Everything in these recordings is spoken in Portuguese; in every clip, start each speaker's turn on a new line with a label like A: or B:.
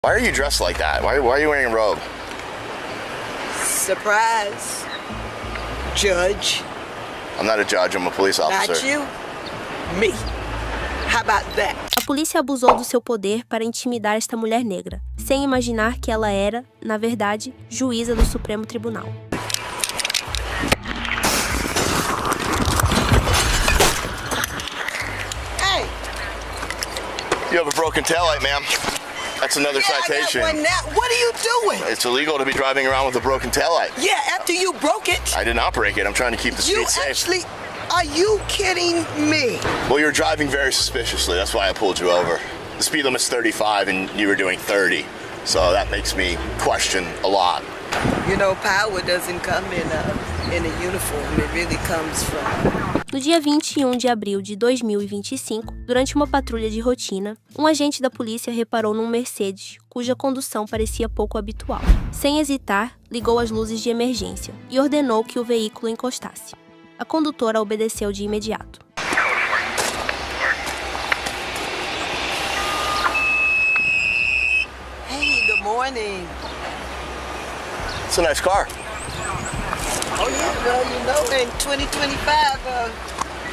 A: Why are you dressed like that? Why are you wearing a robe?
B: Surprise. Judge.
A: I'm not a judge, I'm a police officer.
B: Not you. Me. How about that?
C: A polícia abusou do seu poder para intimidar esta mulher negra, sem imaginar que ela era, na verdade, juíza do Supremo Tribunal.
B: Hey.
A: You have a broken taillight, ma'am. That's another citation.
B: I got one now. What are you doing?
A: It's illegal to be driving around with a broken taillight.
B: Yeah, after you broke it.
A: I did not break it. I'm trying to keep the
B: You
A: streets safe.
B: actually... Are you kidding me?
A: Well, you're driving very suspiciously. That's why I pulled you over. The speed limit's 35 and you were doing 30. So that makes me question a lot.
B: You know, power doesn't come in a uniform. It really comes from...
C: No dia 21 de abril de 2025, durante uma patrulha de rotina, um agente da polícia reparou num Mercedes, cuja condução parecia pouco habitual. Sem hesitar, ligou as luzes de emergência e ordenou que o veículo encostasse. A condutora obedeceu de imediato.
B: Hey, good morning.
A: It's a nice car.
B: Oh, yeah, well, you know, in 2025,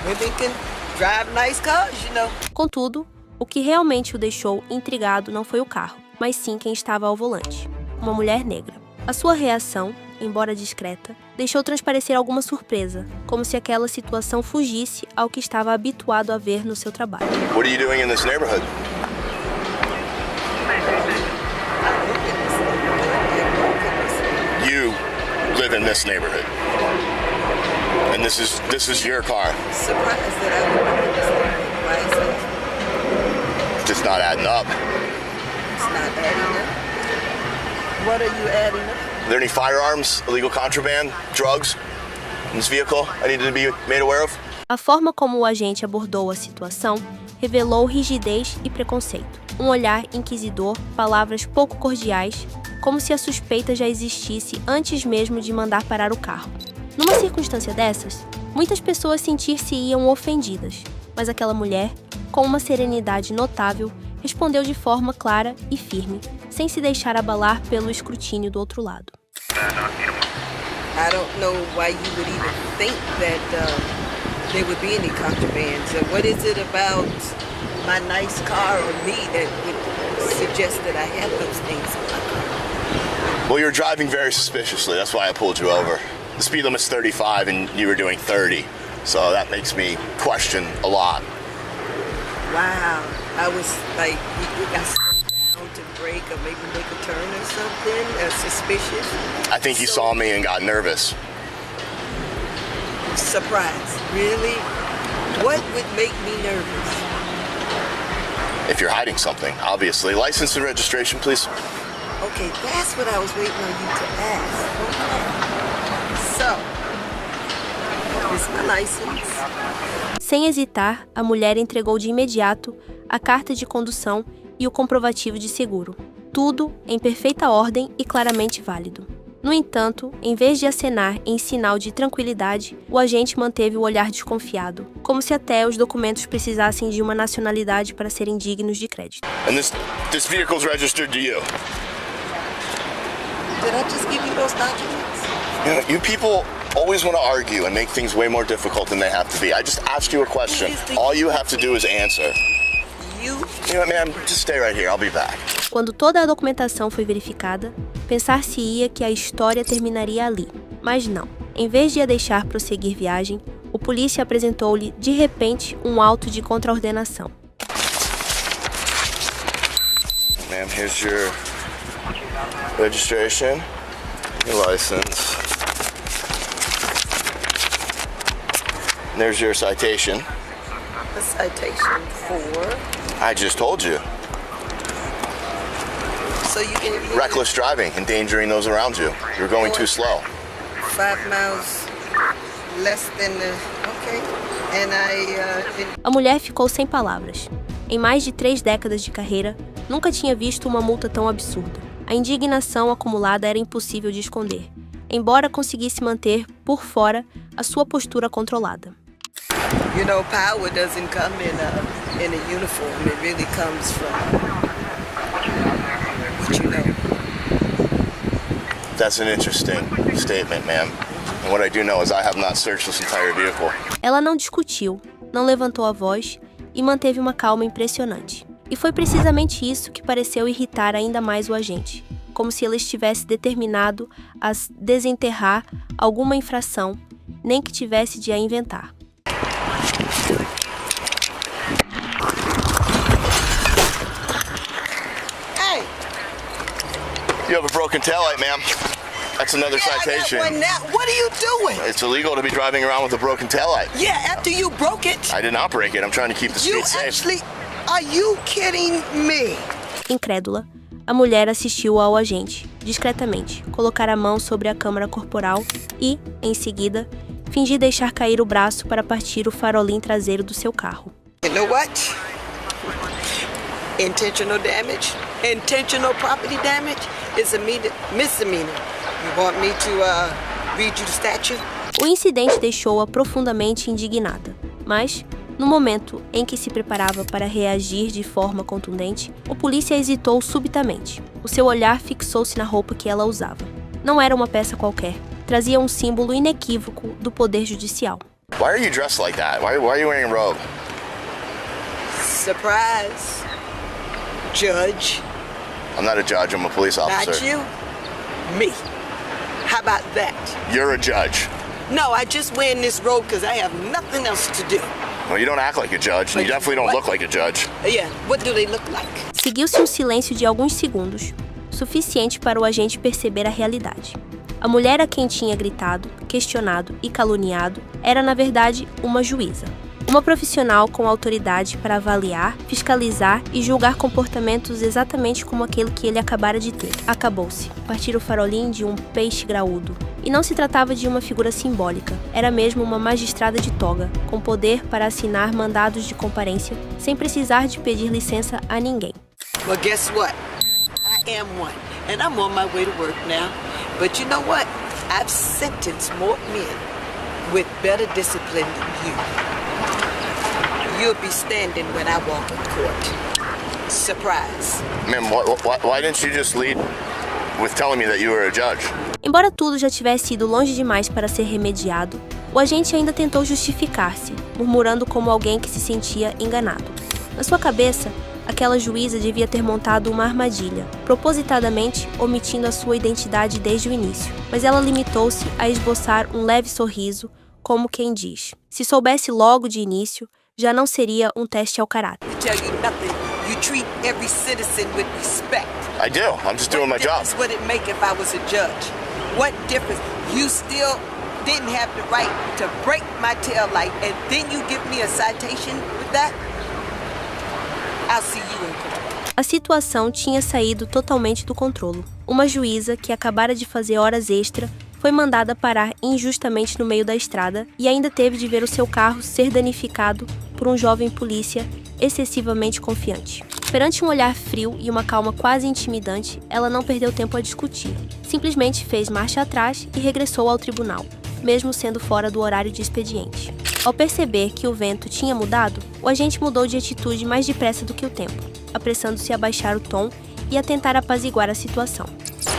B: women can drive nice cars, you know.
C: Contudo, o que realmente o deixou intrigado não foi o carro, mas sim quem estava ao volante, uma mulher negra. A sua reação, embora discreta, deixou transparecer alguma surpresa, como se aquela situação fugisse ao que estava habituado a ver no seu trabalho.
A: What are you doing in this neighborhood? You live in this neighborhood. And this is your car.
B: Surprised that I would do this. Why is that?
A: Just not adding up.
B: It's not adding up. What are you adding up?
A: Are there any firearms, illegal contraband, drugs in this vehicle I needed to be made aware of?
C: A forma como o agente abordou a situação revelou rigidez e preconceito. Um olhar inquisidor, palavras pouco cordiais, como se a suspeita já existisse antes mesmo de mandar parar o carro. Numa circunstância dessas, muitas pessoas sentir-se-iam ofendidas, mas aquela mulher, com uma serenidade notável, respondeu de forma clara e firme, sem se deixar abalar pelo escrutínio do outro lado.
B: I don't know why you would even think that there would be any contraband. So what is it about my nice car or me that would suggest that I have those things in my car?
A: Well, you're driving very suspiciously. That's why I pulled you over. The speed limit's 35 and you were doing 30. So that makes me question a lot.
B: Wow. I was like, you got slowed down to brake or maybe make a turn or something? Suspicious?
A: I think you saw me and got nervous.
B: Surprise. Really? What would make me nervous?
A: If you're hiding something, obviously. License and registration, please.
B: Okay, that's what I was waiting on you to ask. Okay. So, is my license?
C: Sem hesitar, a mulher entregou de imediato a carta de condução e o comprovativo de seguro. Tudo em perfeita ordem e claramente válido. No entanto, em vez de acenar em sinal de tranquilidade, o agente manteve o olhar desconfiado, como se até os documentos precisassem de uma nacionalidade para serem dignos de crédito.
A: And this vehicle's registered to you.
B: Did I just give you those documents?
A: You people always want to argue and make things way more difficult than they have to be. I just asked you a question. All you have to do is answer. You know what, ma'am? Just stay right here. I'll be back.
C: Quando toda a documentação foi verificada, pensar-se-ia que a história terminaria ali. Mas não. Em vez de a deixar prosseguir viagem, o polícia apresentou-lhe, de repente, um auto de contraordenação.
A: Ma'am, here's your registration, your license. There's your citation.
B: A citation for?
A: I just told you.
B: So you can...
A: Reckless driving, endangering those around you. You're going too slow.
B: 5 miles less than the... Okay. And
C: A mulher ficou sem palavras. Em mais de 3 décadas de carreira, nunca tinha visto uma multa tão absurda. A indignação acumulada era impossível de esconder, embora conseguisse manter, por fora, a sua postura controlada.
B: You know, power doesn't come in a uniform. It really comes from
A: That's an interesting statement, ma'am. And what I do know is I have not searched this entire vehicle.
C: Ela não discutiu, não levantou a voz e manteve uma calma impressionante. E foi precisamente isso que pareceu irritar ainda mais o agente, como se ele estivesse determinado a desenterrar alguma infração, nem que tivesse de a inventar.
B: Hey!
A: You have a broken taillight, ma'am. That's another citation.
B: I got one now. What are you doing?
A: It's illegal to be driving around with a broken taillight.
B: Yeah, after you broke it.
A: I did not break it. I'm trying to keep the
B: You
A: street safe.
B: actually... Are you kidding me?
C: Incrédula, a mulher assistiu ao agente, discretamente, colocar a mão sobre a câmara corporal e, em seguida, fingir deixar cair o braço para partir o farolim traseiro do seu carro.
B: You know what? Intentional damage, intentional property damage is a misdemeanor. You want me to read you the statute?
C: O incidente deixou-a profundamente indignada, mas, no momento em que se preparava para reagir de forma contundente, o polícia hesitou subitamente. O seu olhar fixou-se na roupa que ela usava. Não era uma peça qualquer. Trazia um símbolo inequívoco do poder judicial.
A: Why are you dressed like that? Why are you wearing a robe?
B: Surprise. Judge.
A: I'm not a judge. I'm a police officer.
B: Not you. Me. How about that?
A: You're a judge.
B: No, I just wearing this robe because I have nothing else to do.
A: Well, you don't act like a judge, and you definitely don't look like a judge.
B: Yeah, what do they look like?
C: Seguiu-se um silêncio de alguns segundos, suficiente para o agente perceber a realidade. A mulher a quem tinha gritado, questionado e caluniado era, na verdade, uma juíza. Uma profissional com autoridade para avaliar, fiscalizar e julgar comportamentos exatamente como aquele que ele acabara de ter. Acabou-se. Partir o farolim de um peixe graúdo. E não se tratava de uma figura simbólica. Era mesmo uma magistrada de toga, com poder para assinar mandados de comparência, sem precisar de pedir licença a ninguém.
B: Well, guess what? I am one, and I'm on my way to work now. But you know what? I've sentenced more men with better discipline than you. You'll be standing when I walk in court. Surprise.
A: Ma'am, why didn't you just lead with telling me that you were a judge?
C: Embora tudo já tivesse ido longe demais para ser remediado, o agente ainda tentou justificar-se, murmurando como alguém que se sentia enganado. Na sua cabeça, aquela juíza devia ter montado uma armadilha, propositadamente omitindo a sua identidade desde o início, mas ela limitou-se a esboçar um leve sorriso, como quem diz: se soubesse logo de início, já não seria um teste ao caráter.
B: Tell you nothing. You treat every citizen with respect.
A: I do. I'm just doing my job.
B: What difference would it make if I was a judge? What difference? You still didn't have the right to break my tail light, and then you give me a citation with that? I'll see you in court.
C: A situação tinha saído totalmente do controle. Uma juíza que acabara de fazer horas extra foi mandada parar injustamente no meio da estrada e ainda teve de ver o seu carro ser danificado por um jovem polícia excessivamente confiante. Perante um olhar frio e uma calma quase intimidante, ela não perdeu tempo a discutir. Simplesmente fez marcha atrás e regressou ao tribunal, mesmo sendo fora do horário de expediente. Ao perceber que o vento tinha mudado, o agente mudou de atitude mais depressa do que o tempo, apressando-se a baixar o tom e a tentar apaziguar a situação.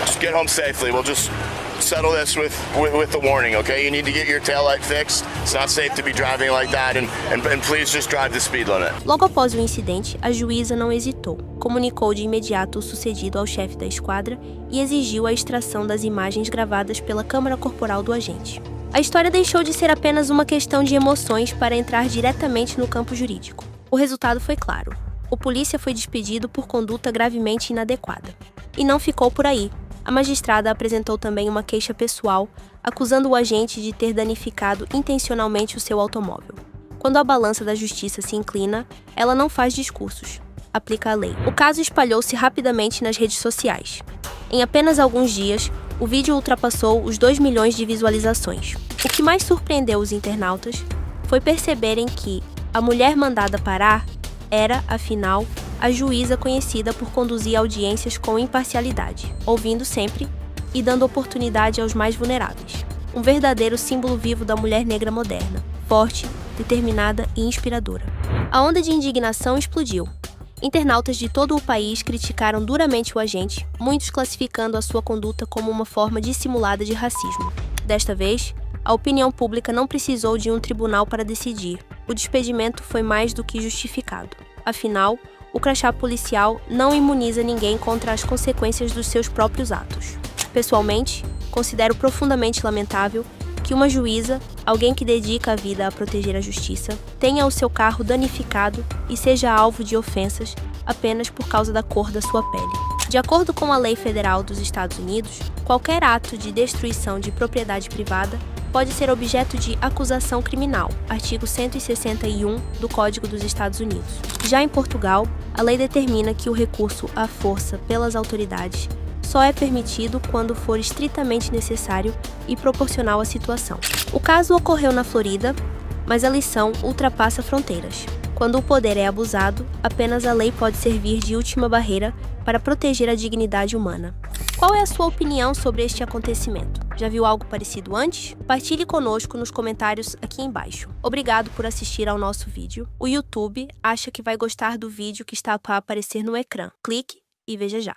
A: Just get home safely. We'll just settle this with the warning, okay? You need to get your taillight fixed. It's not safe to be driving like that, and please just drive the speed limit.
C: Logo após o incidente, a juíza não hesitou. Comunicou de imediato o sucedido ao chefe da esquadra e exigiu a extração das imagens gravadas pela câmara corporal do agente. A história deixou de ser apenas uma questão de emoções para entrar diretamente no campo jurídico. O resultado foi claro. O polícia foi despedido por conduta gravemente inadequada. E não ficou por aí. A magistrada apresentou também uma queixa pessoal, acusando o agente de ter danificado intencionalmente o seu automóvel. Quando a balança da justiça se inclina, ela não faz discursos. Aplica a lei. O caso espalhou-se rapidamente nas redes sociais. Em apenas alguns dias, o vídeo ultrapassou os 2 milhões de visualizações. O que mais surpreendeu os internautas foi perceberem que a mulher mandada parar era, afinal, a juíza conhecida por conduzir audiências com imparcialidade, ouvindo sempre e dando oportunidade aos mais vulneráveis. Um verdadeiro símbolo vivo da mulher negra moderna, forte, determinada e inspiradora. A onda de indignação explodiu. Internautas de todo o país criticaram duramente o agente, muitos classificando a sua conduta como uma forma dissimulada de racismo. Desta vez, a opinião pública não precisou de um tribunal para decidir. O despedimento foi mais do que justificado. Afinal, o crachá policial não imuniza ninguém contra as consequências dos seus próprios atos. Pessoalmente, considero profundamente lamentável que uma juíza, alguém que dedica a vida a proteger a justiça, tenha o seu carro danificado e seja alvo de ofensas apenas por causa da cor da sua pele. De acordo com a lei federal dos Estados Unidos, qualquer ato de destruição de propriedade privada pode ser objeto de acusação criminal, artigo 161 do Código dos Estados Unidos. Já em Portugal, a lei determina que o recurso à força pelas autoridades só é permitido quando for estritamente necessário e proporcional à situação. O caso ocorreu na Flórida, mas a lição ultrapassa fronteiras. Quando o poder é abusado, apenas a lei pode servir de última barreira para proteger a dignidade humana. Qual é a sua opinião sobre este acontecimento? Já viu algo parecido antes? Partilhe conosco nos comentários aqui embaixo. Obrigado por assistir ao nosso vídeo. O YouTube acha que vai gostar do vídeo que está para aparecer no ecrã. Clique e veja já.